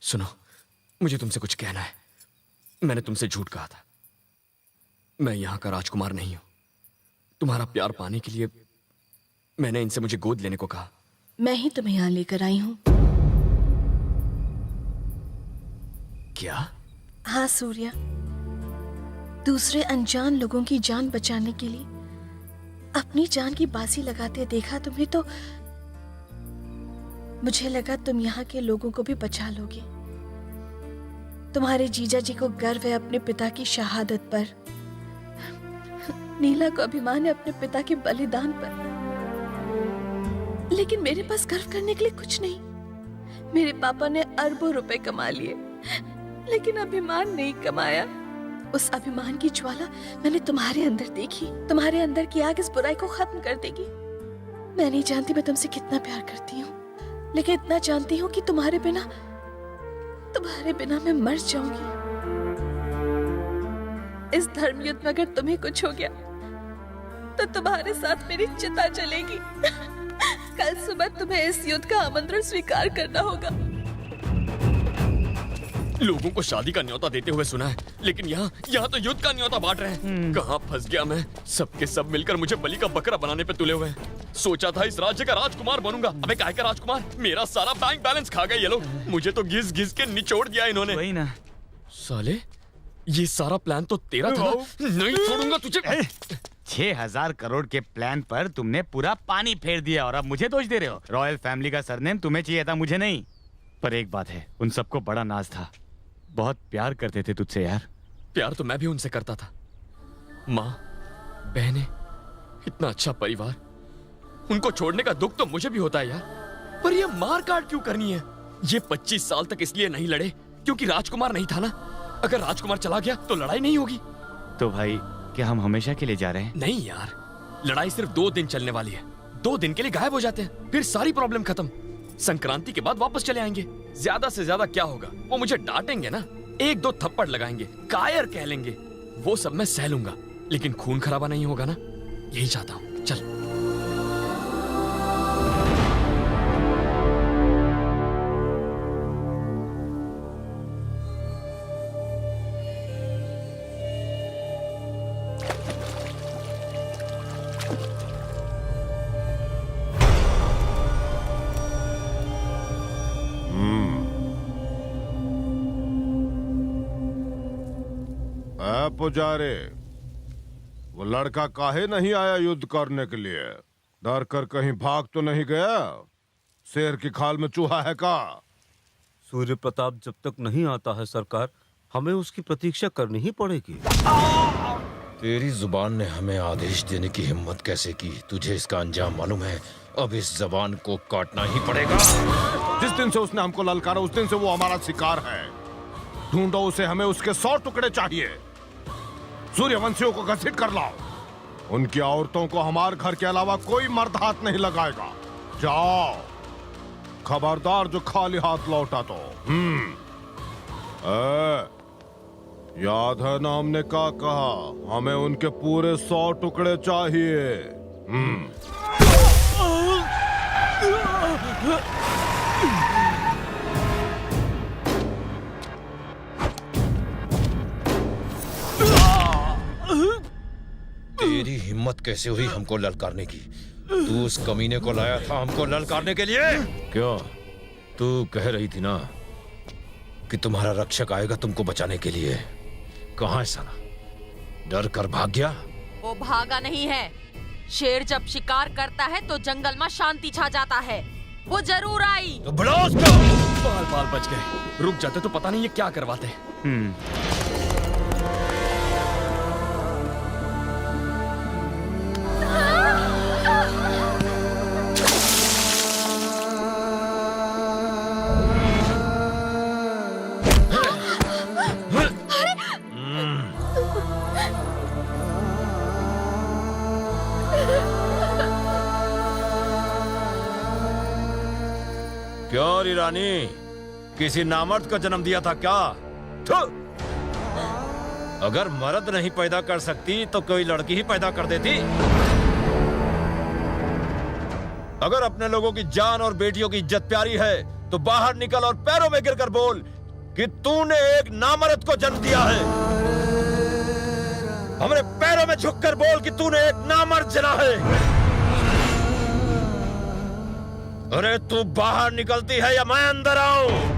सुनो, मुझे तुमसे कुछ कहना है। मैंने तुमसे झूठ कहा था। मैं यहां का राजकुमार नहीं हूं। तुम्हारा प्यार पाने के लिए मैंने इनसे मुझे गोद लेने को कहा। मैं ही तुम्हें यहां लेकर आई हूं। क्या? हाँ सूर्या, दूसरे अनजान लोगों की जान बचाने के लिए अपनी जान की बाजी लगाते देखा तुम्हें तो मुझे लगा तुम यहाँ के लोगों को भी बचा लोगे। तुम्हारे जीजा जी को गर्व है अपने पिता की शहादत पर, नीला को अभिमान है अपने पिता के बलिदान पर, लेकिन मेरे पास गर्व करने के लिए कुछ नहीं। मेरे पापा ने अरबों रुपए कमा लिए, लेकिन अभिमान नहीं कमाया। उस अभिमान की ज्वाला मैंने तुम्हारे अंदर देखी। तुम्हारे अंदर की आग इस बुराई को खत्म कर देगी। मैं नहीं जानती मैं तुमसे कितना प्यार करती हूँ, लेकिन इतना जानती हूँ कि तुम्हारे बिना मैं मर जाऊंगी। इस धर्म युद्ध में अगर तुम्हें कुछ हो गया तो तुम्हारे साथ मेरी चिता जलेगी। कल सुबह तुम्हें इस युद्ध का आमंत्रण स्वीकार करना होगा। लोगों को शादी का न्योता देते हुए सुना है, लेकिन यहाँ तो युद्ध का न्योता बांट रहे हैं। कहाँ फंस गया मैं? सबके सब मिलकर मुझे बलि का बकरा बनाने पे तुले हुए हैं। सोचा था इस राज्य का राजकुमार बनूंगा। अबे काहे का राजकुमार? मेरा सारा बैंक बैलेंस खा गए ये लोग। मुझे तो घिस घिस के निचोड़ दिया इन्होंने। वही ना साले, ये सारा प्लान तो तेरा था। नहीं छोड़ूंगा तुझे। 6,000 करोड़ के प्लान पर तुमने पूरा पानी फेर दिया और अब मुझे दोष दे रहे हो। रॉयल फैमिली का सरनेम तुम्हें चाहिए था, मुझे नहीं। पर एक बात है, उन सबको बड़ा नाज था, बहुत प्यार करते थे तुझसे यार। प्यार तो मैं भी उनसे करता था। माँ, बहनें, इतना अच्छा परिवार, उनको छोड़ने का दुख तो मुझे भी होता है यार। पर ये मार काट क्यों करनी है? ये 25 साल तक इसलिए नहीं लड़े क्योंकि राजकुमार नहीं था ना। अगर राजकुमार चला गया तो लड़ाई नहीं होगी। तो भाई, क्या हम हमेशा के लिए जा रहे हैं? नहीं यार, लड़ाई सिर्फ 2 दिन चलने वाली है। 2 दिन के लिए गायब हो जाते हैं, फिर सारी प्रॉब्लम खत्म। संक्रांति के बाद वापस चले आएंगे। ज्यादा से ज्यादा क्या होगा? वो मुझे डांटेंगे ना, 1-2 थप्पड़ लगाएंगे, कायर कह लेंगे, वो सब मैं सह लूंगा, लेकिन खून खराबा नहीं होगा ना। यही चाहता हूँ। चल। पुजारी, वो लड़का काहे नहीं आया युद्ध करने के लिए? डर कर कहीं भाग तो नहीं गया? शेर की खाल में चूहा है का? सूर्य प्रताप जब तक नहीं आता है सरकार, हमें उसकी प्रतीक्षा करनी ही पड़ेगी। तेरी जुबान ने हमें आदेश देने की हिम्मत कैसे की? तुझे इसका अंजाम मालूम है। अब इस जबान को काटना ही पड़ेगा। जिस दिन से उसने हमको ललकारा उस दिन से वो हमारा शिकार है। ढूंढो उसे, हमें उसके 100 टुकड़े चाहिए। सूर्यवंशियों को घसीट कर लाओ। उनकी औरतों को हमारे घर के अलावा कोई मर्द हाथ नहीं लगाएगा। जाओ, खबरदार जो खाली हाथ लौटा तो। याद है ना हमने क्या कहा? हमें उनके पूरे 100 टुकड़े चाहिए। तेरी हिम्मत कैसे हुई हमको ललकारने की? तू उस कमीने को लाया था हमको ललकारने के लिए? क्यों? तू कह रही थी ना कि तुम्हारा रक्षक आएगा तुमको बचाने के लिए। कहाँ है साला? डर कर भाग गया? वो भागा नहीं है। शेर जब शिकार करता है तो जंगल में शांति छा जाता है। वो जरूर आई। तो बुलाओ उसको। बाल बच गए। रुक जाते तो पता नहीं ये क्या करवाते। क्यों री रानी, किसी नामर्द का जन्म दिया था क्या? अगर मर्द नहीं पैदा कर सकती तो कोई लड़की ही पैदा कर देती। अगर अपने लोगों की जान और बेटियों की इज्जत प्यारी है तो बाहर निकल और पैरों में गिरकर बोल कि तूने एक नामर्द को जन्म दिया है। हमारे पैरों में झुककर बोल कि तूने एक नामर्द जना है। अरे तू बाहर निकलती है या मैं अंदर आऊं?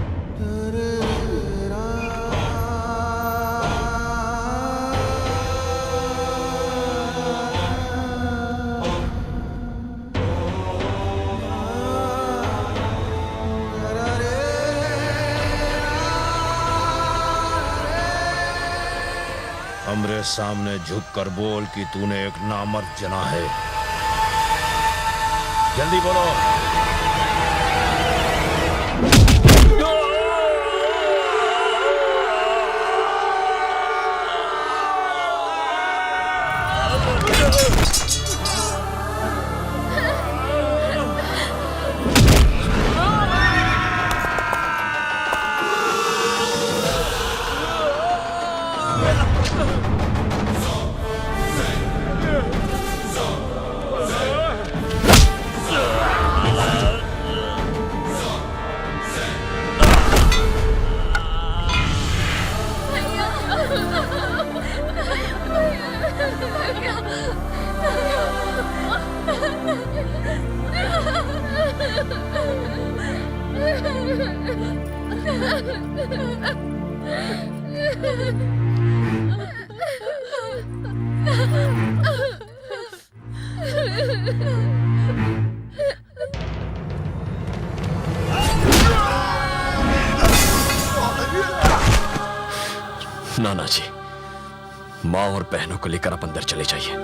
हमरे सामने झुककर बोल कि तूने एक नामर्द जना है। जल्दी बोलो। नाना जी, माँ और बहनों को लेकर आप अंदर चले जाइए।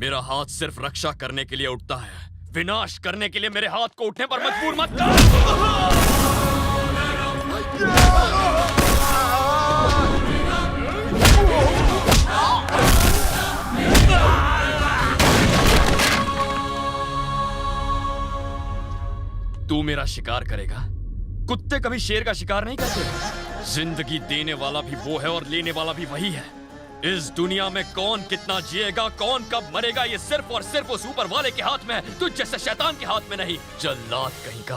मेरा हाथ सिर्फ रक्षा करने के लिए उठता है, विनाश करने के लिए मेरे हाथ को उठने पर मजबूर मत कर। तू मेरा शिकार करेगा? कुत्ते कभी शेर का शिकार नहीं करते। जिंदगी देने वाला भी वो है और लेने वाला भी वही है। इस दुनिया में कौन कितना जिएगा, कौन कब मरेगा, ये सिर्फ और सिर्फ उस ऊपर वाले के हाथ में है, तुझ जैसे शैतान के हाथ में नहीं। जल्लाद कहीं का।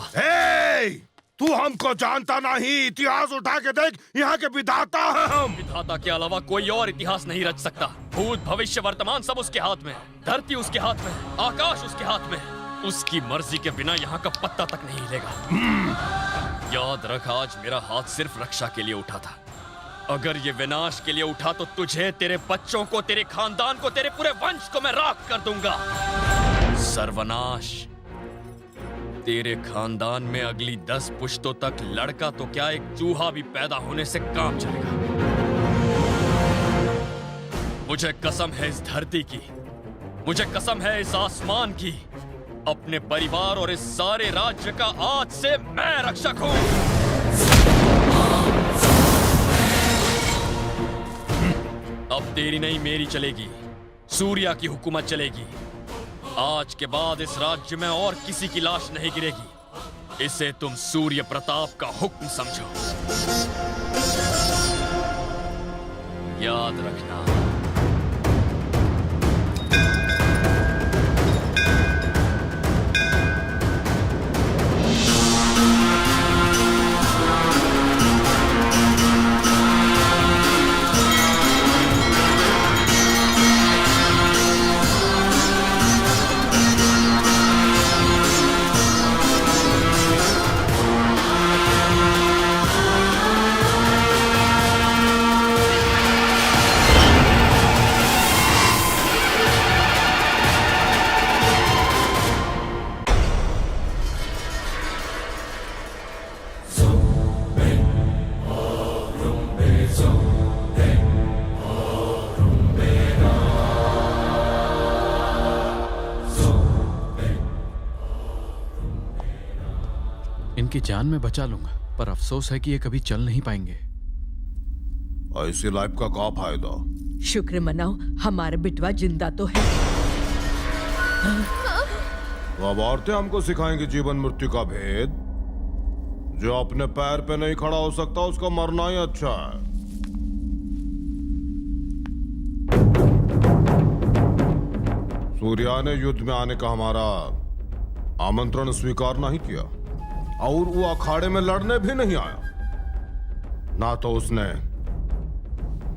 तू हमको जानता नहीं। इतिहास उठा के देख, यहाँ के विधाता हैं हम। विधाता के अलावा कोई और इतिहास नहीं रच सकता। भूत भविष्य वर्तमान सब उसके हाथ में है। धरती उसके हाथ में है, आकाश उसके हाथ में है। उसकी मर्जी के बिना यहाँ का पत्ता तक नहीं हिलेगा। याद रख, आज मेरा हाथ सिर्फ रक्षा के लिए उठा था। अगर ये विनाश के लिए उठा तो तुझे, तेरे बच्चों को, तेरे खानदान को, तेरे पूरे वंश को मैं राख कर दूंगा। सर्वनाश। तेरे खानदान में अगली 10 पुश्तों तक लड़का तो क्या, एक चूहा भी पैदा होने से काम चलेगा। मुझे कसम है इस धरती की, मुझे कसम है इस आसमान की, अपने परिवार और इस सारे राज्य का आज से मैं रक्षक हूं। अब तेरी नहीं मेरी चलेगी, सूर्या की हुकूमत चलेगी। आज के बाद इस राज्य में और किसी की लाश नहीं गिरेगी। इसे तुम सूर्य प्रताप का हुक्म समझो। याद रखना। इनकी जान मैं बचा लूंगा, पर अफसोस है कि ये कभी चल नहीं पाएंगे। ऐसी लाइफ का क्या फायदा? शुक्र मनाओ, हमारा बिटवा जिंदा तो है। तो अब औरतें हमको सिखाएंगी जीवन मृत्यु का भेद। जो अपने पैर पे नहीं खड़ा हो सकता उसका मरना ही अच्छा है। सूर्या ने युद्ध में आने का हमारा आमंत्रण स्वीकार नहीं किया और वो अखाड़े में लड़ने भी नहीं आया। ना तो उसने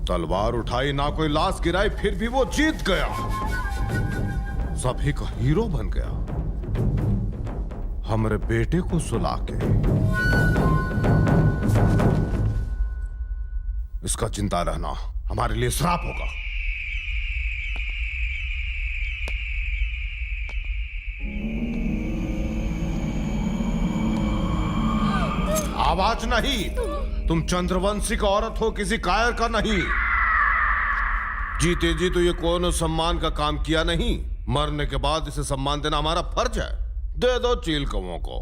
तलवार उठाई, ना कोई लाश गिराई, फिर भी वो जीत गया, सभी का हीरो बन गया, हमारे बेटे को सुला के। इसका चिंता रहना हमारे लिए श्राप होगा। आवाज नहीं। तुम चंद्रवंशी का औरत हो, किसी कायर का नहीं। जीते जी तो ये कोई सम्मान का काम किया नहीं, मरने के बाद इसे सम्मान देना हमारा फर्ज है। दे दो चील कौओं को।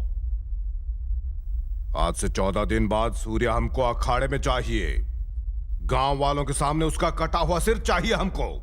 आज से 14 दिन बाद सूर्य हमको अखाड़े में चाहिए। गांव वालों के सामने उसका कटा हुआ सिर चाहिए हमको।